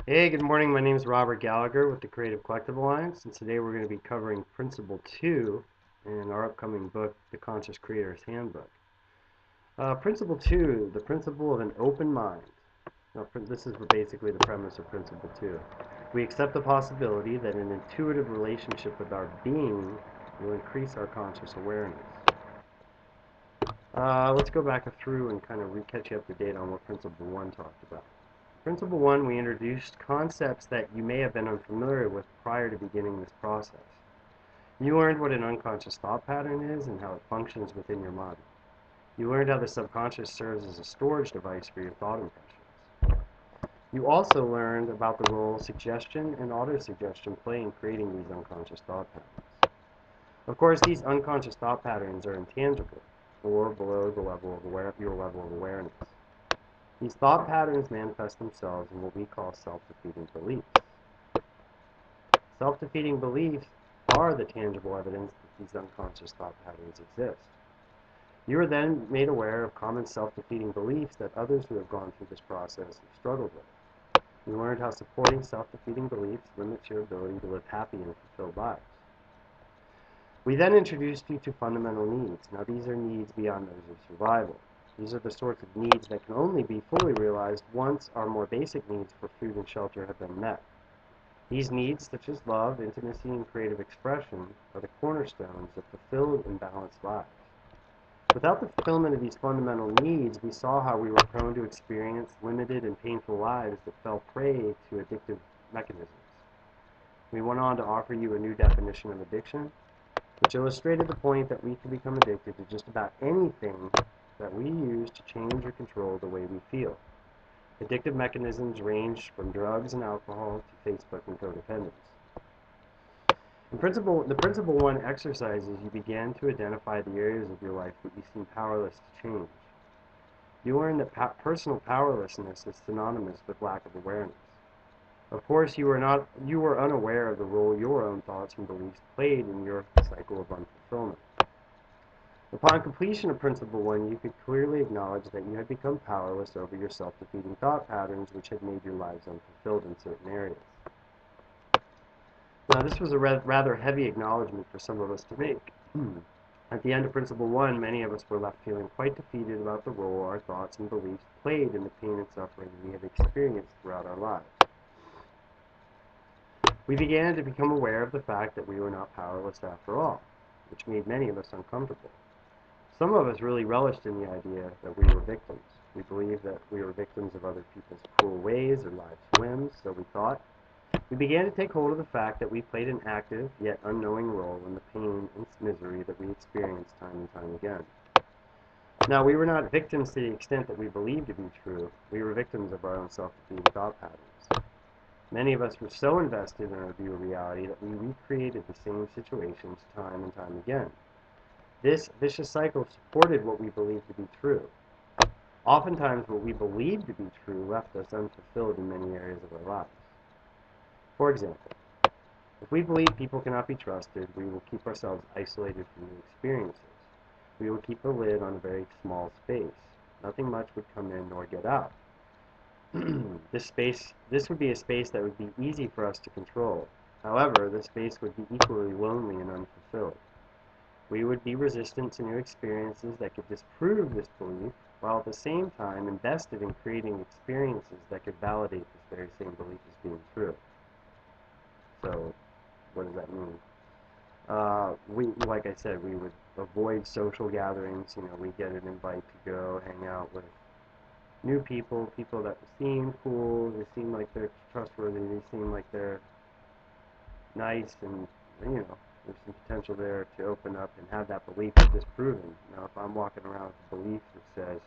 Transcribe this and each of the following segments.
Hey, good morning. My name is Robert Gallagher with the Creative Collective Alliance, and today we're going to be covering Principle 2 in our upcoming book, The Conscious Creators Handbook. Principle 2, the principle of an open mind. Now, this is basically the premise of Principle 2. We accept the possibility that an intuitive relationship with our being will increase our conscious awareness. Let's go back through and kind of catch you up to date on what Principle 1 talked about. Principle 1, we introduced concepts that you may have been unfamiliar with prior to beginning this process. You learned what an unconscious thought pattern is and how it functions within your mind. You learned how the subconscious serves as a storage device for your thought impressions. You also learned about the role suggestion and autosuggestion play in creating these unconscious thought patterns. Of course, these unconscious thought patterns are intangible, or below the level of your level of awareness. These thought patterns manifest themselves in what we call self-defeating beliefs. Self-defeating beliefs are the tangible evidence that these unconscious thought patterns exist. You are then made aware of common self-defeating beliefs that others who have gone through this process have struggled with. You learned how supporting self-defeating beliefs limits your ability to live happy and fulfilled lives. We then introduced you to fundamental needs. Now, these are needs beyond those of survival. These are the sorts of needs that can only be fully realized once our more basic needs for food and shelter have been met. These needs, such as love, intimacy, and creative expression, are the cornerstones of fulfilled and balanced lives. Without the fulfillment of these fundamental needs, we saw how we were prone to experience limited and painful lives that fell prey to addictive mechanisms. We went on to offer you a new definition of addiction, which illustrated the point that we can become addicted to just about anything that we use to change or control the way we feel. Addictive mechanisms range from drugs and alcohol to Facebook and codependence. The Principle 1 exercises, you began to identify the areas of your life that you seem powerless to change. You learned that personal powerlessness is synonymous with lack of awareness. Of course, you were unaware of the role your own thoughts and beliefs played in your cycle of unfulfillment. Upon completion of Principle 1, you could clearly acknowledge that you had become powerless over your self-defeating thought patterns which had made your lives unfulfilled in certain areas. Now, this was a rather heavy acknowledgement for some of us to make. At the end of Principle 1, many of us were left feeling quite defeated about the role our thoughts and beliefs played in the pain and suffering we have experienced throughout our lives. We began to become aware of the fact that we were not powerless after all, which made many of us uncomfortable. Some of us really relished in the idea that we were victims. We believed that we were victims of other people's cruel ways or life's whims, so we thought. We began to take hold of the fact that we played an active, yet unknowing role in the pain and misery that we experienced time and time again. Now, we were not victims to the extent that we believed to be true. We were victims of our own self-defeating thought patterns. Many of us were so invested in our view of reality that we recreated the same situations time and time again. This vicious cycle supported what we believed to be true. Oftentimes, what we believed to be true left us unfulfilled in many areas of our lives. For example, if we believe people cannot be trusted, we will keep ourselves isolated from new experiences. We will keep a lid on a very small space. Nothing much would come in nor get out. This would be a space that would be easy for us to control. However, this space would be equally lonely and unfulfilled. We would be resistant to new experiences that could disprove this belief, while at the same time invested in creating experiences that could validate this very same belief as being true. So, what does that mean? Like I said, we would avoid social gatherings. We get an invite to go hang out with new people, people that seem cool, they seem like they're trustworthy, they seem like they're nice, and there's some potential there to open up and have that belief disproven. Now, if I'm walking around with a belief that says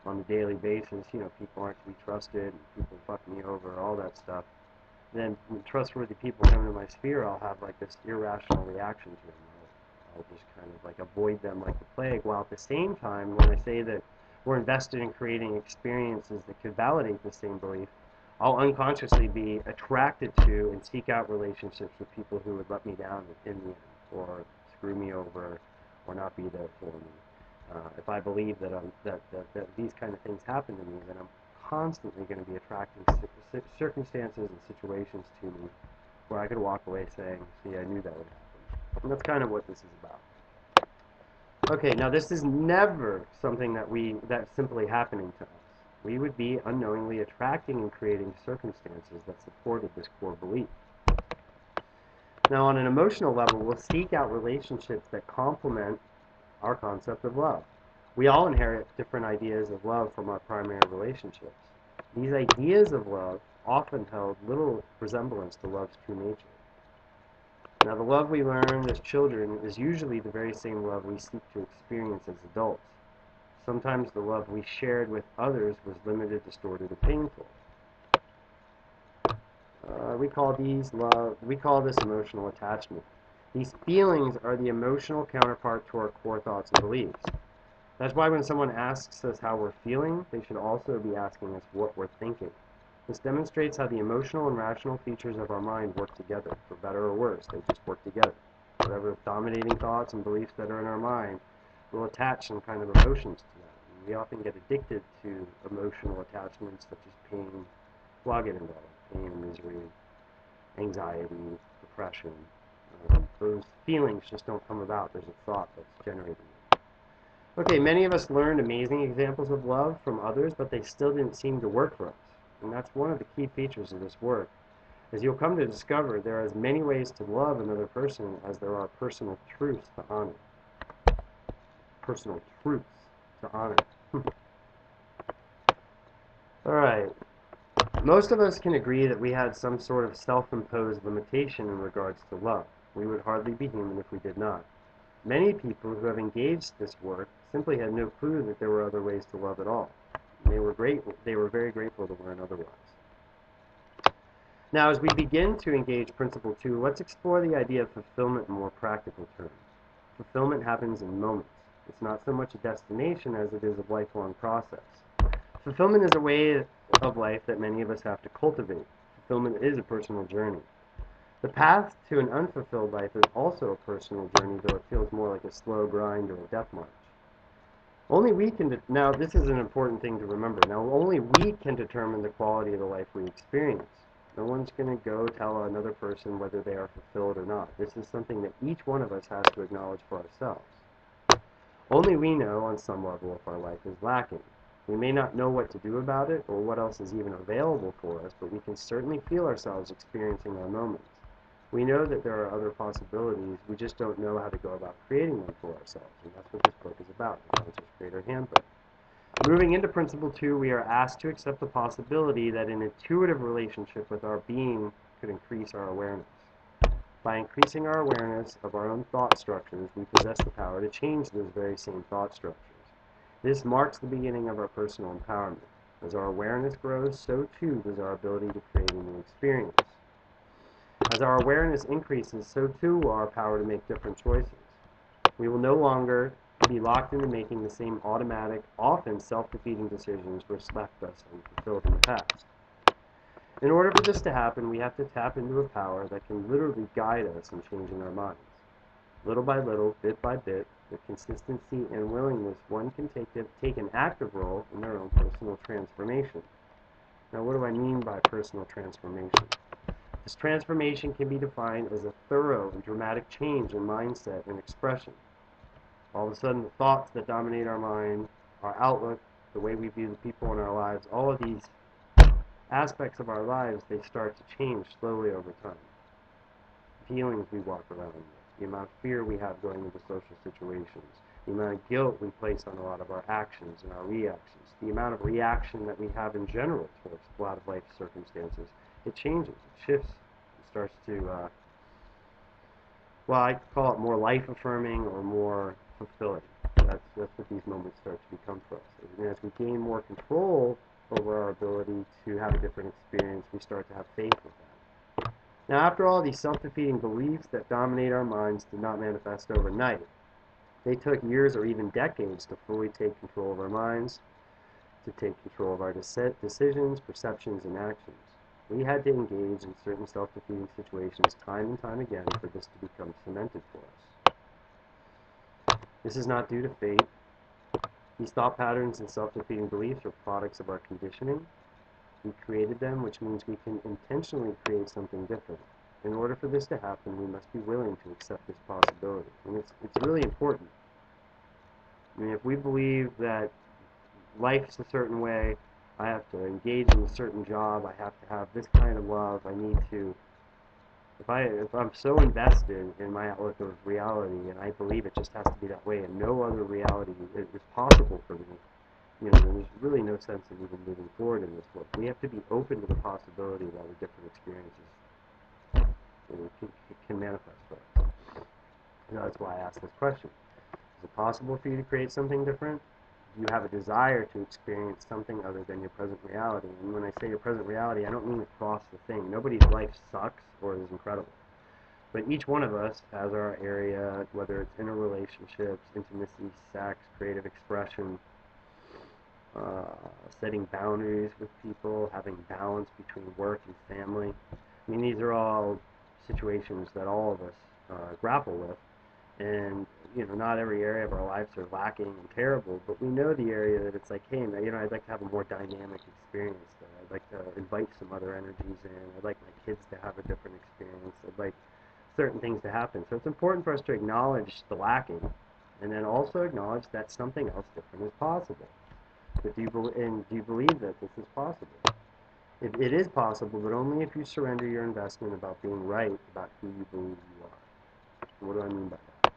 on a daily basis, people aren't to be trusted, people fuck me over, all that stuff, then when trustworthy people come into my sphere, I'll have like this irrational reaction to them. I'll just kind of like avoid them like the plague, while at the same time, when I say that we're invested in creating experiences that could validate the same belief, I'll unconsciously be attracted to and seek out relationships with people who would let me down in the end, or screw me over, or not be there for me. If I believe that these kind of things happen to me, then I'm constantly going to be attracting circumstances and situations to me where I could walk away saying, see, I knew that would happen. And that's kind of what this is about. Okay, now this is never something that's simply happening to us. We would be unknowingly attracting and creating circumstances that supported this core belief. Now, on an emotional level, we'll seek out relationships that complement our concept of love. We all inherit different ideas of love from our primary relationships. These ideas of love often held little resemblance to love's true nature. Now, the love we learn as children is usually the very same love we seek to experience as adults. Sometimes the love we shared with others was limited, distorted, or painful. We call this emotional attachment. These feelings are the emotional counterpart to our core thoughts and beliefs. That's why when someone asks us how we're feeling, they should also be asking us what we're thinking. This demonstrates how the emotional and rational features of our mind work together, for better or worse. They just work together. Whatever dominating thoughts and beliefs that are in our mind will attach some kind of emotions to that. And we often get addicted to emotional attachments such as pain. Well, I'll get into all that. Pain, misery, anxiety, depression. Those feelings just don't come about. There's a thought that's generating them. Okay, many of us learned amazing examples of love from others, but they still didn't seem to work for us. And that's one of the key features of this work. As you'll come to discover, there are as many ways to love another person as there are personal truths to honor. Personal truths to honor. All right. Most of us can agree that we had some sort of self-imposed limitation in regards to love. We would hardly be human if we did not. Many people who have engaged this work simply had no clue that there were other ways to love at all. They were very grateful to learn otherwise. Now, as we begin to engage Principle 2, let's explore the idea of fulfillment in more practical terms. Fulfillment happens in moments. It's not so much a destination as it is a lifelong process. Fulfillment is a way of life that many of us have to cultivate. Fulfillment is a personal journey. The path to an unfulfilled life is also a personal journey, though it feels more like a slow grind or a death march. Only we can, now this is an important thing to remember, now only we can determine the quality of the life we experience. No one's going to go tell another person whether they are fulfilled or not. This is something that each one of us has to acknowledge for ourselves. Only we know on some level if our life is lacking. We may not know what to do about it or what else is even available for us, but we can certainly feel ourselves experiencing our moments. We know that there are other possibilities, we just don't know how to go about creating them for ourselves, and that's what this book is about, the Conscious Creator Handbook. Moving into Principle 2, we are asked to accept the possibility that an intuitive relationship with our being could increase our awareness. By increasing our awareness of our own thought structures, we possess the power to change those very same thought structures. This marks the beginning of our personal empowerment. As our awareness grows, so too does our ability to create a new experience. As our awareness increases, so too will our power to make different choices. We will no longer be locked into making the same automatic, often self-defeating decisions which left us unfulfilled in the past. In order for this to happen, we have to tap into a power that can literally guide us in changing our minds. Little by little, bit by bit, with consistency and willingness, one can take an active role in their own personal transformation. Now, what do I mean by personal transformation? This transformation can be defined as a thorough and dramatic change in mindset and expression. All of a sudden, the thoughts that dominate our mind, our outlook, the way we view the people in our lives, all of these aspects of our lives, they start to change slowly over time. Feelings we walk around with, the amount of fear we have going into social situations, the amount of guilt we place on a lot of our actions and our reactions, the amount of reaction that we have in general towards a lot of life circumstances, it changes, it shifts, it starts to, well, I call it more life-affirming or more fulfilling. That's what these moments start to become for us. And as we gain more control over our ability to have a different experience, we start to have faith with that. Now, after all, these self-defeating beliefs that dominate our minds did not manifest overnight. They took years or even decades to fully take control of our minds, to take control of our decisions, perceptions, and actions. We had to engage in certain self-defeating situations time and time again for this to become cemented for us. This is not due to fate. These thought patterns and self-defeating beliefs are products of our conditioning. We created them, which means we can intentionally create something different. In order for this to happen, we must be willing to accept this possibility. And it's really important. I mean, if we believe that life's a certain way, I have to engage in a certain job, I have to have this kind of love, I need to, if I'm so invested in my outlook of reality and I believe it just has to be that way and no other reality is possible for me, there's really no sense in even moving forward in this world. We have to be open to the possibility that other different experiences can manifest for us. That's why I asked this question. Is it possible for you to create something different? Do you have a desire to experience something other than your present reality? And when I say your present reality, I don't mean across the thing. Nobody's life sucks or is incredible. But each one of us has our area, whether it's interrelationships, intimacy, sex, creative expression, setting boundaries with people, having balance between work and family. I mean, these are all situations that all of us grapple with. And, not every area of our lives are lacking and terrible, but we know the area that it's like, hey, I'd like to have a more dynamic experience. I'd like to invite some other energies in. I'd like my kids to have a different experience. I'd like certain things to happen. So it's important for us to acknowledge the lacking and then also acknowledge that something else different is possible. But do you believe that this is possible? It is possible, but only if you surrender your investment about being right about who you believe you are. What do I mean by that?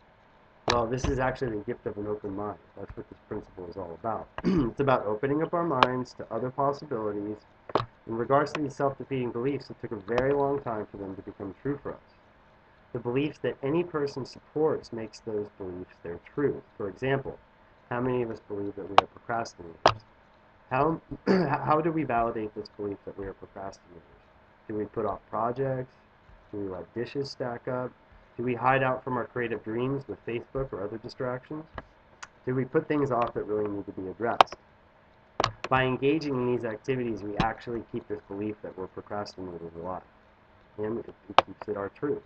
Well, this is actually the gift of an open mind. That's what this principle is all about. It's about opening up our minds to other possibilities. In regards to these self-defeating beliefs, it took a very long time for them to become true for us. The beliefs that any person supports makes those beliefs their truth. For example, how many of us believe that we are procrastinators? How do we validate this belief that we are procrastinators? Do we put off projects? Do we let dishes stack up? Do we hide out from our creative dreams with Facebook or other distractions? Do we put things off that really need to be addressed? By engaging in these activities, we actually keep this belief that we're procrastinators alive, and it keeps it our truth.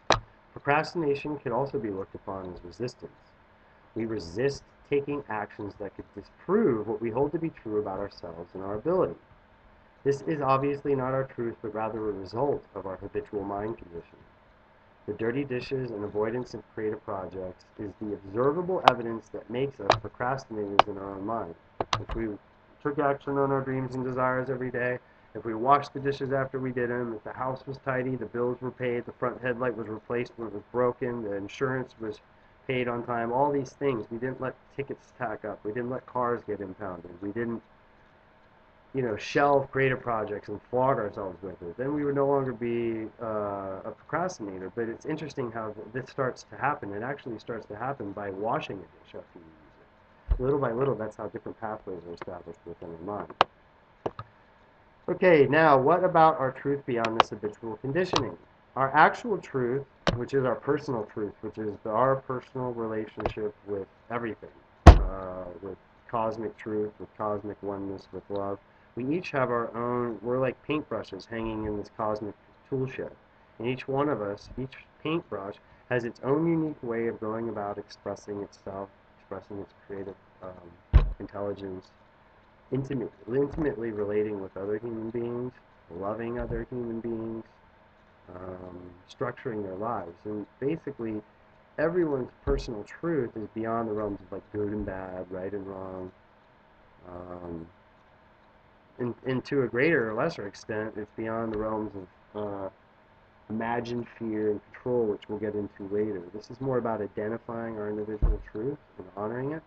Procrastination can also be looked upon as resistance. We resist taking actions that could disprove what we hold to be true about ourselves and our ability. This is obviously not our truth, but rather a result of our habitual mind conditioning. The dirty dishes and avoidance of creative projects is the observable evidence that makes us procrastinators in our own mind. If we took action on our dreams and desires every day, if we washed the dishes after we did them, if the house was tidy, the bills were paid, the front headlight was replaced when it was broken, the insurance was paid on time, all these things, we didn't let tickets stack up, we didn't let cars get impounded, we didn't shelve creative projects and flog ourselves with it, then we would no longer be a procrastinator. But it's interesting how this starts to happen. It actually starts to happen by washing a dish after you use it. Little by little, that's how different pathways are established within our mind. Okay, now what about our truth beyond this habitual conditioning? Our actual truth, which is our personal truth, which is our personal relationship with everything, with cosmic truth, with cosmic oneness, with love. We each have our own, we're like paintbrushes hanging in this cosmic tool shed. And each one of us, each paintbrush, has its own unique way of going about expressing itself, expressing its creative intelligence, intimately relating with other human beings, loving other human beings, structuring their lives. And basically, everyone's personal truth is beyond the realms of like good and bad, right and wrong. And to a greater or lesser extent, it's beyond the realms of imagined fear and control, which we'll get into later. This is more about identifying our individual truth and honoring it,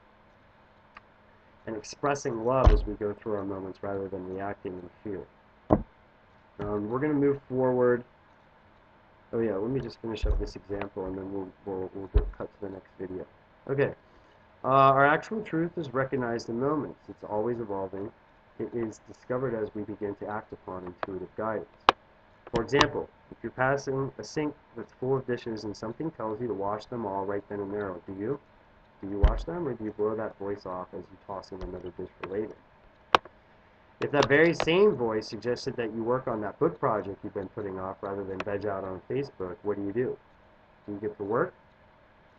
and expressing love as we go through our moments rather than reacting in fear. We're going to move forward. Oh yeah, let me just finish up this example and then we'll cut to the next video. Okay, our actual truth is recognized in moments. It's always evolving. It is discovered as we begin to act upon intuitive guidance. For example, if you're passing a sink that's full of dishes and something tells you to wash them all right then and there, do you? Do you wash them, or do you blow that voice off as you toss in another dish for later? If that very same voice suggested that you work on that book project you've been putting off rather than veg out on Facebook, what do? Do you get to work?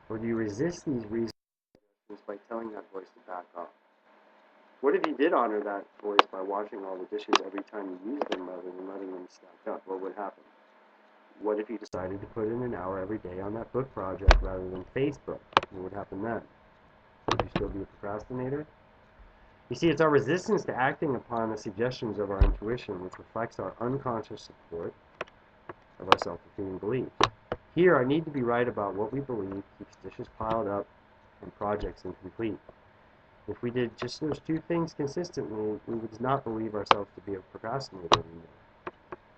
Or do you resist these reasons by telling that voice to back off? What if you did honor that voice by washing all the dishes every time you use them rather than letting them stack up? What would happen? What if you decided to put in an hour every day on that book project rather than Facebook? What would happen then? Would you still be a procrastinator? You see, it's our resistance to acting upon the suggestions of our intuition which reflects our unconscious support of our self-defeating beliefs. Here, our need to be right about what we believe keeps dishes piled up and projects incomplete. If we did just those two things consistently, we would not believe ourselves to be a procrastinator anymore.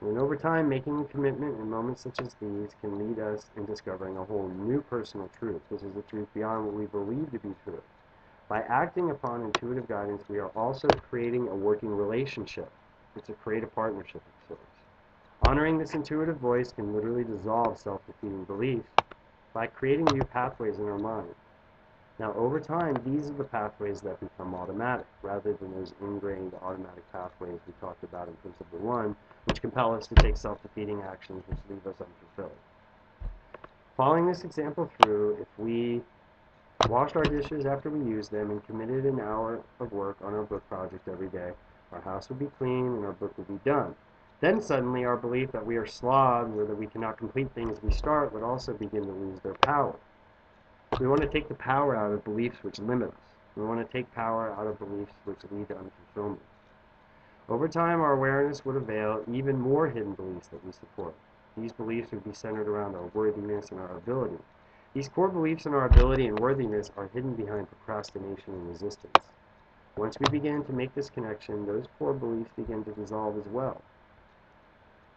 And over time, making a commitment in moments such as these can lead us in discovering a whole new personal truth. This is the truth beyond what we believe to be true. By acting upon intuitive guidance, we are also creating a working relationship. It's a creative partnership of sorts. Honoring this intuitive voice can literally dissolve self-defeating beliefs by creating new pathways in our mind. Now, over time, these are the pathways that become automatic, rather than those ingrained automatic pathways we talked about in Principle 1, which compel us to take self-defeating actions which leave us unfulfilled. Following this example through, if we washed our dishes after we used them and committed an hour of work on our book project every day, our house would be clean and our book would be done. Then suddenly our belief that we are slobs or that we cannot complete things we start would also begin to lose their power. We want to take the power out of beliefs which limit us. We want to take power out of beliefs which lead to unfulfillment. Over time, our awareness would unveil even more hidden beliefs that we support. These beliefs would be centered around our worthiness and our ability. These core beliefs in our ability and worthiness are hidden behind procrastination and resistance. Once we begin to make this connection, those core beliefs begin to dissolve as well.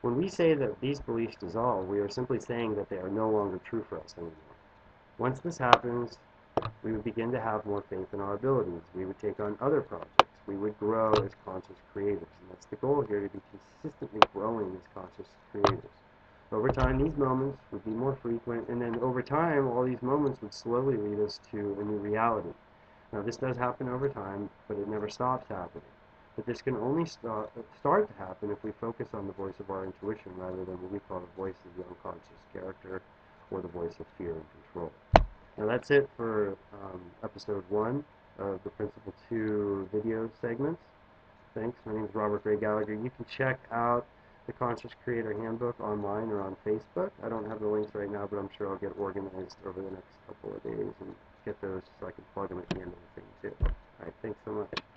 When we say that these beliefs dissolve, we are simply saying that they are no longer true for us anymore. Once this happens, we would begin to have more faith in our abilities. We would take on other projects. We would grow as conscious creators. And that's the goal here, to be consistently growing as conscious creators. Over time, these moments would be more frequent, and then over time, all these moments would slowly lead us to a new reality. Now, this does happen over time, but it never stops happening. But this can only start to happen if we focus on the voice of our intuition rather than what we call the voice of the unconscious character or the voice of fear and control. Now that's it for episode 1 of the Principle 2 video segments. Thanks. My name is Robert Ray Gallagher. You can check out the Conscious Creator Handbook online or on Facebook. I don't have the links right now, but I'm sure I'll get organized over the next couple of days and get those so I can plug them at the end of the thing too. All right, thanks so much.